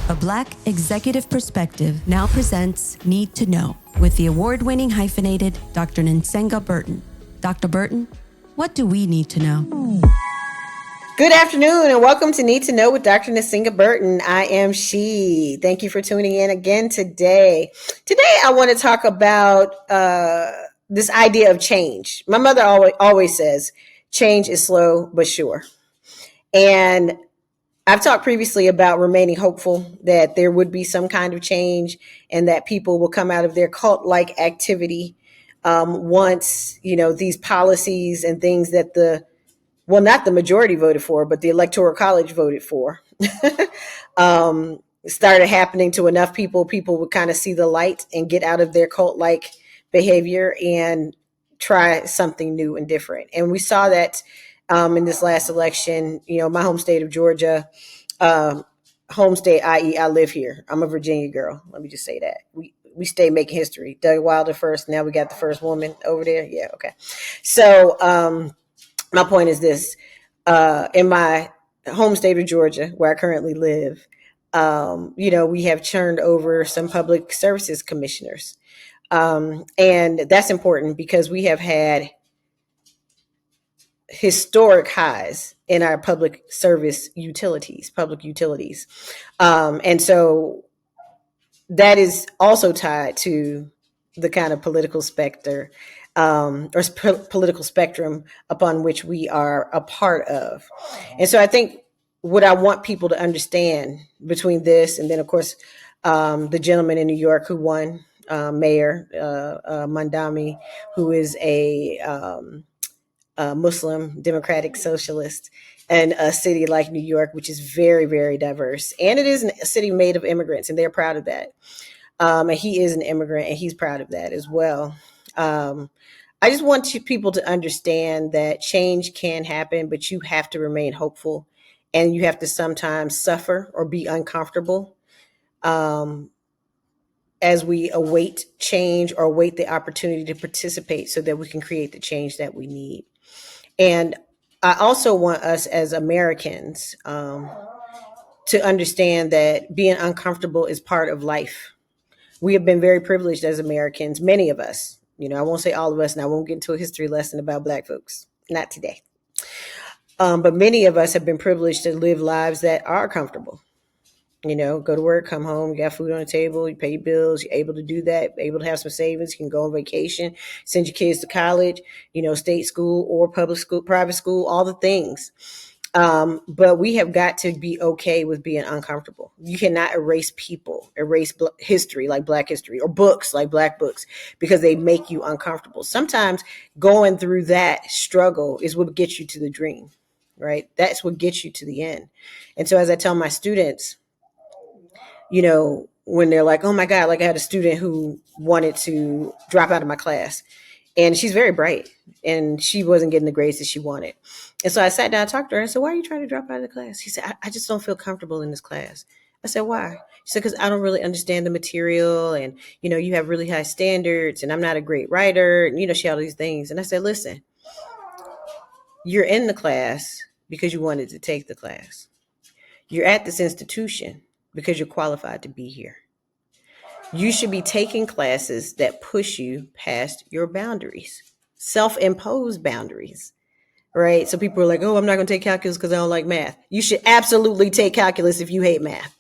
A Black executive perspective now presents Need to Know with the award-winning hyphenated Dr. Nsenga Burton. Dr. Burton, what do we need to know? Good afternoon and welcome to Need to Know with Dr. Nsenga Burton. I am she. Thank you for tuning in again today. Today I want to talk about this idea of change. My mother always says change is slow but sure. And I've talked previously about remaining hopeful that there would be some kind of change and that people will come out of their cult-like activity once, these policies and things that not the majority voted for, but the Electoral College voted for, started happening to enough people would kind of see the light and get out of their cult-like behavior and try something new and different. And we saw that in this last election. My home state of Georgia, home state, i.e. I live here. I'm a Virginia girl. Let me just say that. We stay making history. Doug Wilder first. Now we got the first woman over there. Yeah, okay. So my point is this. In my home state of Georgia, where I currently live, we have turned over some public services commissioners. And that's important because we have had historic highs in our public utilities. And so that is also tied to the kind of political spectrum upon which we are a part of. And so I think what I want people to understand between this and then, of course, the gentleman in New York who won, Mayor Mandami, who is a Muslim Democratic Socialist, and a city like New York, which is very, very diverse. And it is a city made of immigrants, and they're proud of that. And he is an immigrant, and he's proud of that as well. I just want people to understand that change can happen, but you have to remain hopeful, and you have to sometimes suffer or be uncomfortable as we await change or await the opportunity to participate so that we can create the change that we need. And I also want us as Americans to understand that being uncomfortable is part of life. We have been very privileged as Americans, many of us. I won't say all of us, and I won't get into a history lesson about Black folks. Not today. But many of us have been privileged to live lives that are comfortable. Go to work, come home, you got food on the table, you pay your bills, you're able to do that, able to have some savings, you can go on vacation, send your kids to college, state school or public school, private school, all the things. But we have got to be okay with being uncomfortable. You cannot erase history like Black history or books like Black books because they make you uncomfortable. Sometimes going through that struggle is what gets you to the dream, right? That's what gets you to the end. And so as I tell my students, when they're like, oh my God, like I had a student who wanted to drop out of my class and she's very bright and she wasn't getting the grades that she wanted. And so I sat down and talked to her. I said, why are you trying to drop out of the class? She said, I just don't feel comfortable in this class. I said, why? She said, because I don't really understand the material and, you have really high standards and I'm not a great writer. And, she had all these things. And I said, listen, you're in the class because you wanted to take the class. You're at this institution because you're qualified to be here. You should be taking classes that push you past your boundaries, self-imposed boundaries, right? So people are like, oh, I'm not going to take calculus because I don't like math. You should absolutely take calculus if you hate math.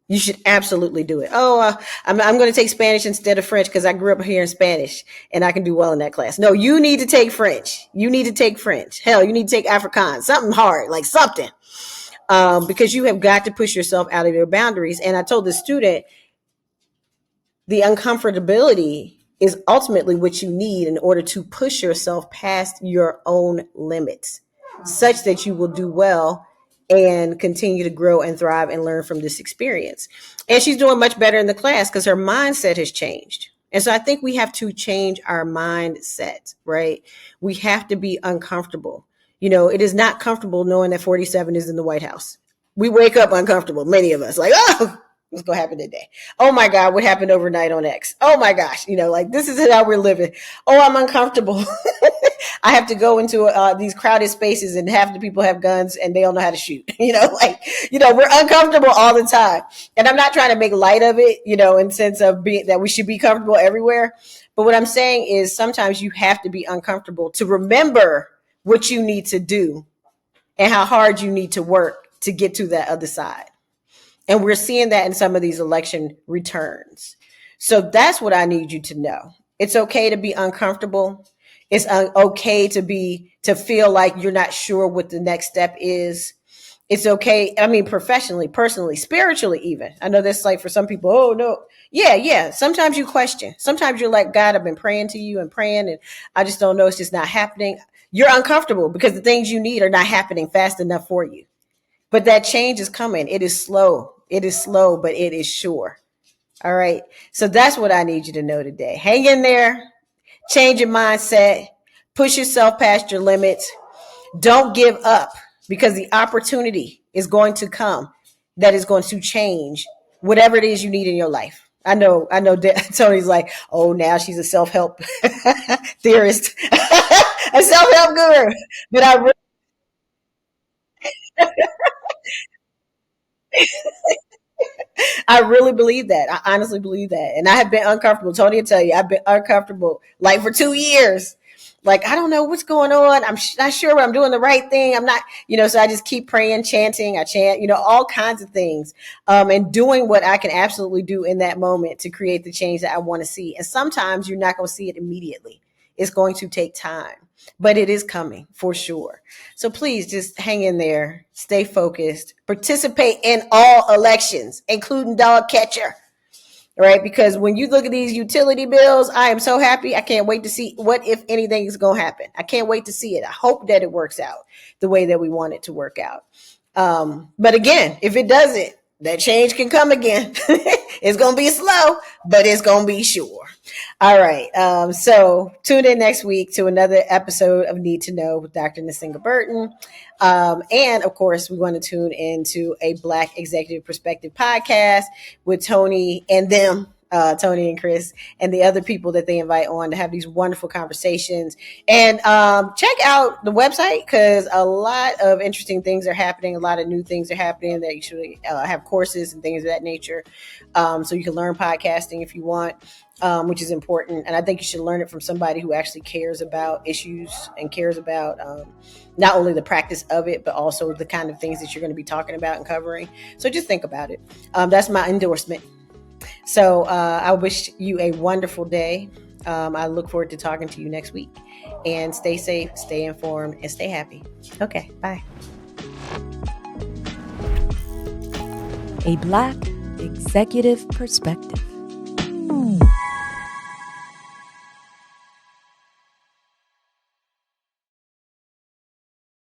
You should absolutely do it. Oh, I'm going to take Spanish instead of French because I grew up here in Spanish and I can do well in that class. No, you need to take French. Hell, you need to take Afrikaans, something hard, like something. Because you have got to push yourself out of your boundaries. And I told the student, the uncomfortability is ultimately what you need in order to push yourself past your own limits, such that you will do well and continue to grow and thrive and learn from this experience. And she's doing much better in the class because her mindset has changed. And so I think we have to change our mindset, right? We have to be uncomfortable. It is not comfortable knowing that 47 is in the White House. We wake up uncomfortable, many of us, like, oh, what's going to happen today? Oh my God, what happened overnight on X? Oh my gosh, this is how we're living. Oh, I'm uncomfortable. I have to go into these crowded spaces and half the people have guns and they don't know how to shoot. We're uncomfortable all the time. And I'm not trying to make light of it, in sense of being that we should be comfortable everywhere. But what I'm saying is sometimes you have to be uncomfortable to remember what you need to do and how hard you need to work to get to that other side. And we're seeing that in some of these election returns. So that's what I need you to know. It's okay to be uncomfortable. It's okay to feel like you're not sure what the next step is. It's okay. I mean, professionally, personally, spiritually, even. I know that's like for some people, oh no. Yeah. Sometimes you question. Sometimes you're like, God, I've been praying to you and praying and I just don't know. It's just not happening. You're uncomfortable because the things you need are not happening fast enough for you. But that change is coming. It is slow. It is slow, but it is sure. All right. So that's what I need you to know today. Hang in there. Change your mindset. Push yourself past your limits. Don't give up because the opportunity is going to come that is going to change whatever it is you need in your life. I know Tony's like, oh, now she's a self-help theorist, a self-help guru. But I really believe that. I honestly believe that. And I have been uncomfortable. Tony will tell you, I've been uncomfortable like for 2 years. Like, I don't know what's going on. I'm not sure I'm doing the right thing. I'm not, so I just keep praying, chanting. I chant, all kinds of things, and doing what I can absolutely do in that moment to create the change that I want to see. And sometimes you're not going to see it immediately. It's going to take time, but it is coming for sure. So please just hang in there, stay focused, participate in all elections, including dog catcher. Right? Because when you look at these utility bills, I am so happy. I can't wait to see what, if anything, is going to happen. I can't wait to see it. I hope that it works out the way that we want it to work out. But again, if it doesn't, that change can come again. It's going to be slow, but it's going to be sure. All right. So tune in next week to another episode of Need to Know with Dr. Nsenga Burton. And of course, we want to tune into a Black Executive Perspective podcast with Tony and them. Tony and Chris and the other people that they invite on to have these wonderful conversations. And check out the website because a lot of interesting things are happening. A lot of new things are happening that you should have courses and things of that nature. So you can learn podcasting if you want, which is important. And I think you should learn it from somebody who actually cares about issues and cares about not only the practice of it, but also the kind of things that you're going to be talking about and covering. So just think about it. That's my endorsement. So I wish you a wonderful day. I look forward to talking to you next week. And stay safe, stay informed, and stay happy. Okay, bye. A Black Executive Perspective.